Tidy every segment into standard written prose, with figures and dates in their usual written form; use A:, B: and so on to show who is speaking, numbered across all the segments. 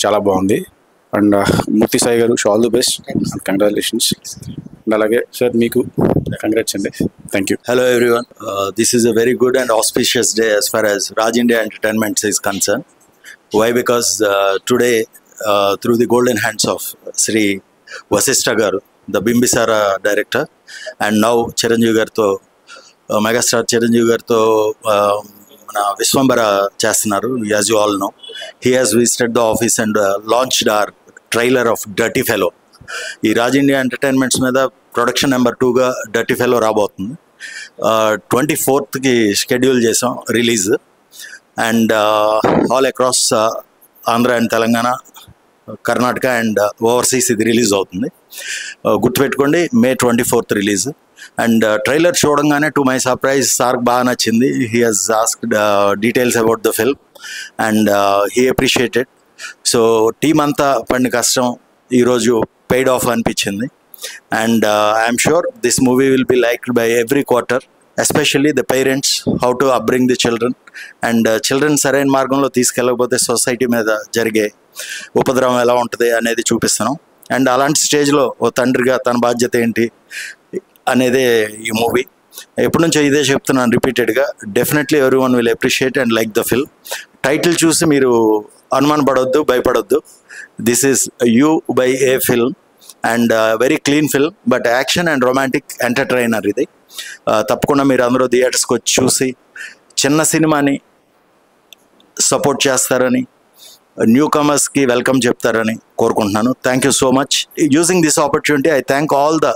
A: చాలా బాగుంది. అండ్ మూర్తి సాయి గారు, all the best and congratulations. And అలాగే సార్ మీకు కంగ్రాట్స్ అండి. Thank you.
B: Hello everyone. This is a very good and auspicious day as far as Raj India Entertainment is concerned. Why? Because today, through the golden hands of Sri Vasishtha Garu, the Bimbisara director, and now Chiranjeevi Garuto, megastar Chiranjeevi Garuto మన విశ్వంబర చేస్తున్నారు. As you all know, he has visited the office and launched our trailer of Dirty Fellow. ఈ Raj India entertainments మీద production number 2గా dirty fellow రాబోతుంది. 24th schedule చేసాం release. And all across Andhra and Telangana, Karnataka and overseas ఇది release అవుతుంది. గుర్తుపెట్టుకోండి, May 24th release. And trailer చూడంగానే to my surprise సార్కి బాగా నచ్చింది. He has asked details about the film and he appreciated. So team అంతా పడిన కష్టం ఈరోజు పెయిడ్ ఆఫ్ అనిపించింది. And I'm sure this movie will be liked by every quarter, especially the parents, how to upbring the children. And children సరైన మార్గంలో తీసుకెళ్ళకపోతే society మీద జరిగే ఉపద్రవం ఎలా ఉంటుంది అనేది చూపిస్తున్నాం. అండ్ అలాంటి స్టేజ్లో ఓ తండ్రిగా తన బాధ్యత ఏంటి అనేదే ఈ మూవీ. ఎప్పటి నుంచో ఇదే చెప్తున్నాను రిపీటెడ్గా. Definitely every one will appreciate and like the film. Title చూసి మీరు అనుమానపడొద్దు, భయపడొద్దు. This is you by a film and very clean film, but action and romantic entertainer ఇది. తప్పకుండా మీరు అందరూ థియేటర్స్కి వచ్చి చూసి చిన్న సినిమాని సపోర్ట్ చేస్తారని, న్యూ కమర్స్కి వెల్కమ్ చెప్తారని కోరుకుంటున్నాను. Thank you so much. Using this opportunity I thank all the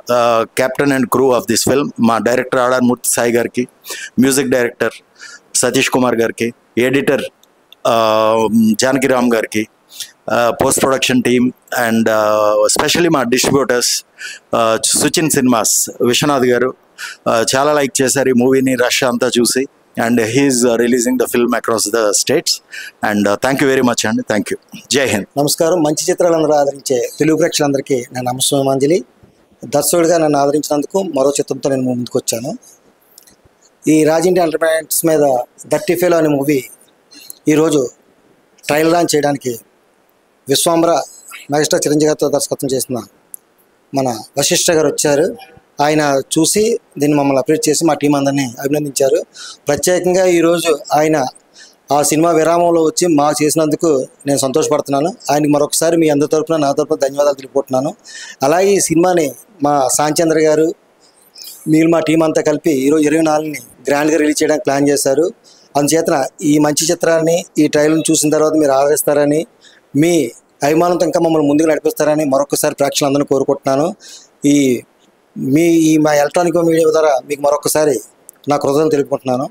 B: captain and crew of this film. మా డైరెక్టర్ ఆడార్ మూర్తి సాయి గారికి, మ్యూజిక్ డైరెక్టర్ సతీష్ కుమార్ గారికి, ఎడిటర్ జానకిరామ్ గారికి, post production team and especially మా డిస్ట్రిబ్యూటర్స్ సుచిన్ సినిమాస్ విశ్వనాథ్ గారు చాలా like చేశారు ఈ మూవీని, రష్ అంతా చూసి. And he's releasing the film across the states. And thank you very much అండి. Thank you. జై హింద్.
C: నమస్కారం. మంచి చిత్రాలను ఆదరించే తెలుగు ప్రేక్షకులందరికీ నా నమస్కారాంజలి. దర్శకుడిగా నన్ను ఆదరించినందుకు మరో చిత్రంతో నేను ముందుకు వచ్చాను. ఈ రాజ్ ఇండియా ఎంటర్టైన్మెంట్స్ మీద డర్టీ ఫెలో అనే మూవీ ఈరోజు ట్రయల్ లాంచ్ చేయడానికి విశ్వంబర మెగాస్టార్ చిరంజీవి గారితో దర్శకత్వం చేసిన మన వశిష్ఠ గారు వచ్చారు. ఆయన చూసి దీన్ని మమ్మల్ని అప్డేట్ చేసి మా టీం అందరినీ అభినందించారు. ప్రత్యేకంగా ఈరోజు ఆయన ఆ సినిమా విరామంలో వచ్చి మాకు చేసినందుకు నేను సంతోషపడుతున్నాను. ఆయనకి మరొకసారి మీ అందరి తరపున, నా తరపున ధన్యవాదాలు తెలియపోతున్నాను. అలాగే ఈ సినిమాని మా సాంచంద్ర గారు, మీరు మా టీం అంతా కలిపి ఈరోజు 24ని గ్రాండ్గా రిలీజ్ చేయడానికి ప్లాన్ చేశారు. అందుచేతన ఈ మంచి చిత్రాన్ని, ఈ ట్రైలర్ని చూసిన తర్వాత మీరు ఆదరిస్తారని, మీ అభిమానంతో ఇంకా మమ్మల్ని ముందుకు నడిపిస్తారని మరొకసారి ప్రేక్షకులందరినీ కోరుకుంటున్నాను. ఈ మా ఎలక్ట్రానిక్ మీడియా ద్వారా మీకు మరొకసారి నా కృతజ్ఞతలు తెలుపుకుంటున్నాను.